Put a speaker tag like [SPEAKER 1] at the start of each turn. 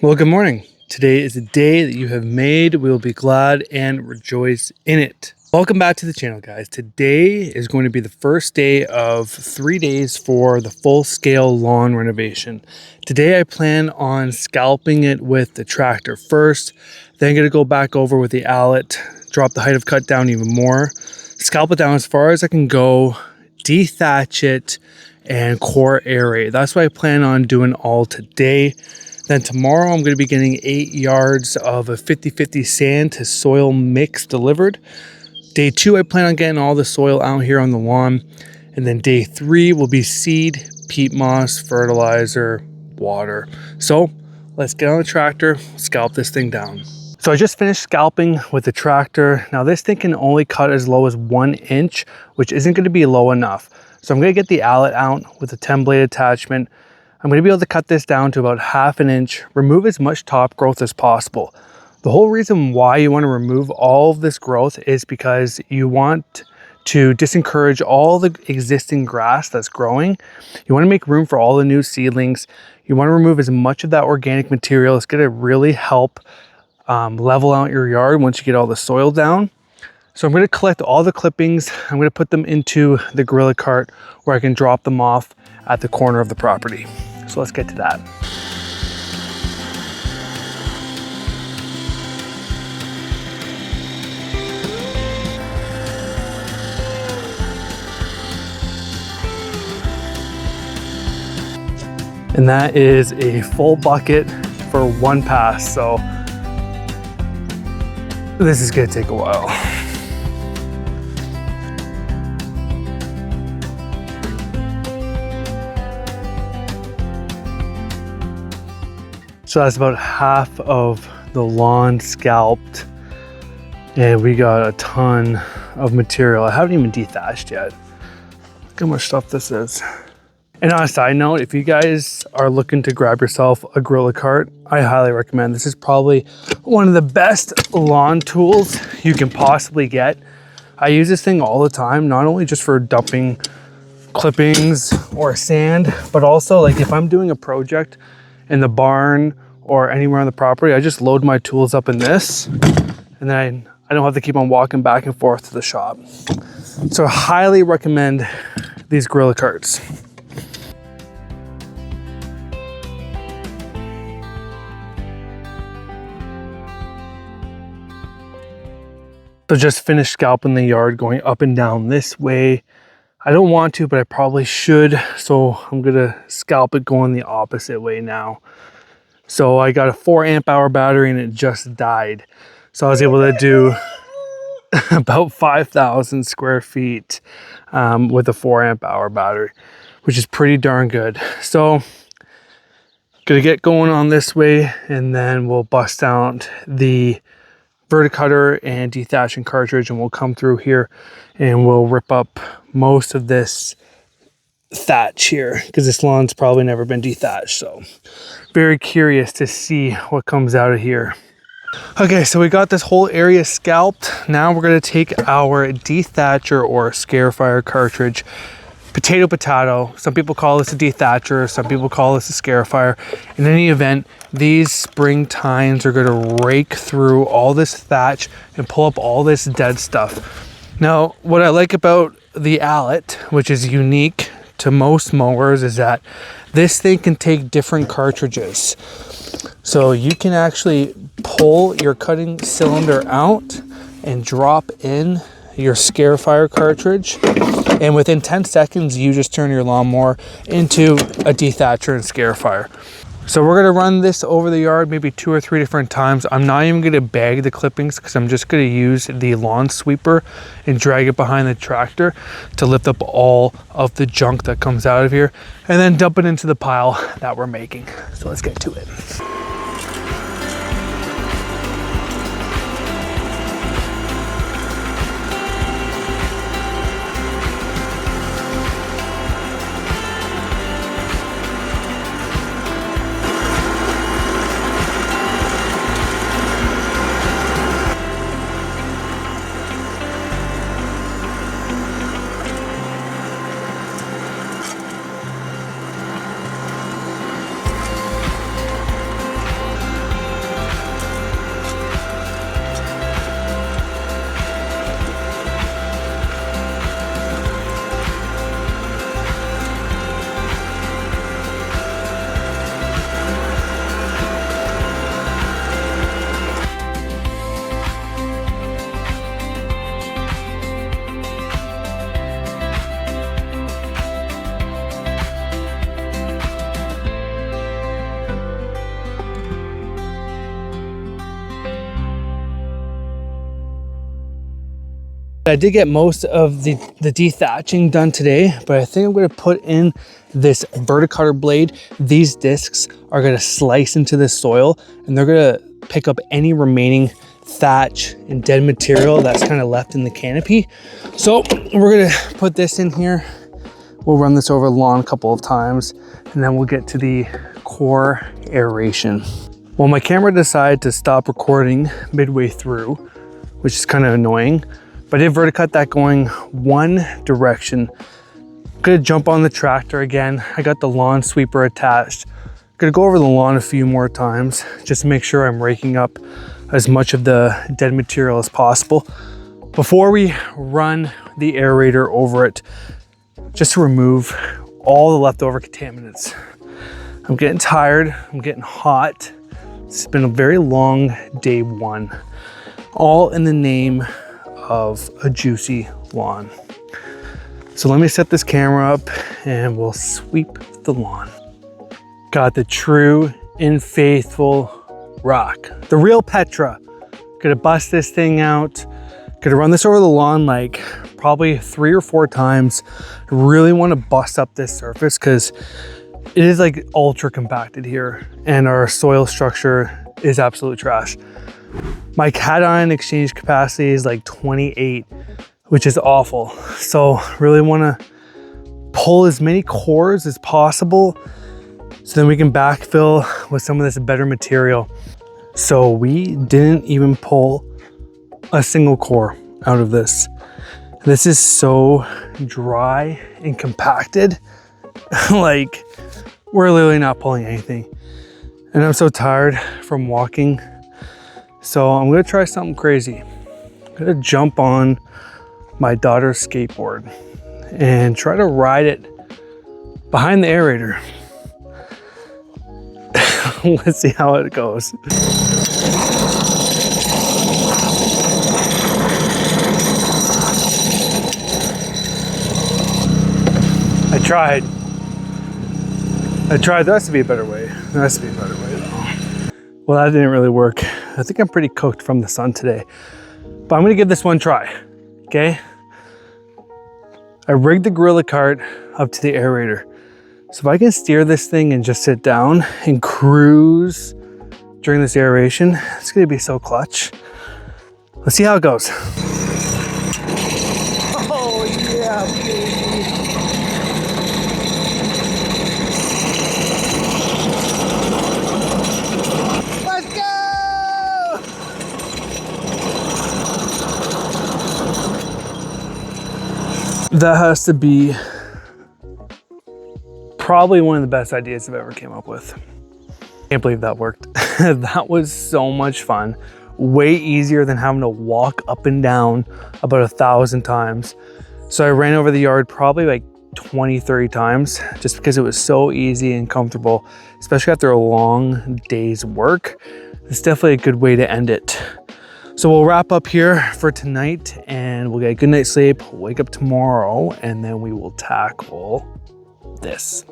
[SPEAKER 1] Well, good morning. Today is a day that you have made. We will be glad and rejoice in it. Welcome back to the channel, guys. Today is going to be the first day of 3 days for the full-scale lawn renovation. Today I plan on scalping it with the tractor first, then going to go back over with the Allett, drop the height of cut down even more, scalp it down as far as I can go, dethatch it, and core aerate. That's what I plan on doing all today. Then tomorrow I'm going to be getting 8 yards of a 50-50 sand to soil mix delivered. Day 2, I plan on getting all the soil out here on the lawn. And then day 3 will be seed, peat moss, fertilizer, water. So let's get on the tractor, scalp this thing down. So I just finished scalping with the tractor. Now this thing can only cut as low as 1 inch, which isn't going to be low enough. So I'm going to get the Allett out with a 10 blade attachment. I'm going to be able to cut this down to about 1/2 inch, remove as much top growth as possible. The whole reason why you want to remove all of this growth is because you want to disencourage all the existing grass that's growing. You want to make room for all the new seedlings. You want to remove as much of that organic material. It's going to really help level out your yard once you get all the soil down. So I'm going to collect all the clippings. I'm going to put them into the gorilla cart where I can drop them off at the corner of the property. So let's get to that. And that is a full bucket for 1 pass. So this is going to take a while. So that's about half of the lawn scalped, and we got a ton of material. I haven't even dethatched yet. Look how much stuff this is. And on a side note, if you guys are looking to grab yourself a gorilla cart, I highly recommend. This is probably one of the best lawn tools you can possibly get. I use this thing all the time, not only just for dumping clippings or sand, but also like if I'm doing a project in the barn or anywhere on the property, I just load my tools up in this, and then I don't have to keep on walking back and forth to the shop. So I highly recommend these gorilla carts. So just finished scalping the yard, going up and down this way. I don't want to, but I probably should. So I'm gonna scalp it going the opposite way now. So I got a 4 amp hour battery and it just died. So I was able to do about 5,000 square feet with a 4 amp hour battery, which is pretty darn good. So gonna get going on this way, and then we'll bust out the verticutter and dethatching cartridge, and we'll come through here and we'll rip up most of this thatch here because this lawn's probably never been dethatched. So very curious to see what comes out of here. Okay, so we got this whole area scalped. Now we're going to take our dethatcher or scarifier cartridge, potato. Some people call this a dethatcher, some people call this a scarifier. In any event, these spring tines are going to rake through all this thatch and pull up all this dead stuff. Now, what I like about the Allett, which is unique to most mowers, is that this thing can take different cartridges. So you can actually pull your cutting cylinder out and drop in your scarifier cartridge, and within 10 seconds you just turn your lawnmower into a dethatcher and scarifier. So we're gonna run this over the yard maybe 2 or 3 different times. I'm not even gonna bag the clippings because I'm just gonna use the lawn sweeper and drag it behind the tractor to lift up all of the junk that comes out of here and then dump it into the pile that we're making. So let's get to it. I did get most of the dethatching done today, but I think I'm gonna put in this verticutter blade. These discs are gonna slice into the soil and they're gonna pick up any remaining thatch and dead material that's kind of left in the canopy. So we're gonna put this in here. We'll run this over the lawn a couple of times and then we'll get to the core aeration. Well, my camera decided to stop recording midway through, which is kind of annoying, but I did verticut that going one direction. I'm gonna jump on the tractor again. I got the lawn sweeper attached. Gonna go over the lawn a few more times just to make sure I'm raking up as much of the dead material as possible before we run the aerator over it, just to remove all the leftover contaminants. I'm getting tired, I'm getting hot. It's been a very long day one, all in the name of a juicy lawn. So let me set this camera up and we'll sweep the lawn. Got the true and faithful rock, the real Petra. Gonna bust this thing out. Gonna run this over the lawn like probably 3 or 4 times. I really want to bust up this surface because it is like ultra compacted here and our soil structure is absolute trash. My cation exchange capacity is like 28, which is awful. So really want to pull as many cores as possible so then we can backfill with some of this better material. So we didn't even pull a single core out of this. This is so dry and compacted. Like we're literally not pulling anything. And I'm so tired from walking. So I'm gonna try something crazy. I'm gonna jump on my daughter's skateboard and try to ride it behind the aerator. Let's see how it goes. I tried. There has to be a better way. There has to be a better way though. Well, that didn't really work. I think I'm pretty cooked from the sun today, but I'm gonna give this one try, okay? I rigged the gorilla cart up to the aerator. So if I can steer this thing and just sit down and cruise during this aeration, it's gonna be so clutch. Let's see how it goes. Oh yeah, baby. Let's go! That has to be probably one of the best ideas I've ever came up with. Can't believe that worked. That was so much fun. Way easier than having to walk up and down about 1,000 times. So I ran over the yard probably like 20, 30 times just because it was so easy and comfortable, especially after a long day's work. It's definitely a good way to end it. So we'll wrap up here for tonight and we'll get a good night's sleep, wake up tomorrow, and then we will tackle this.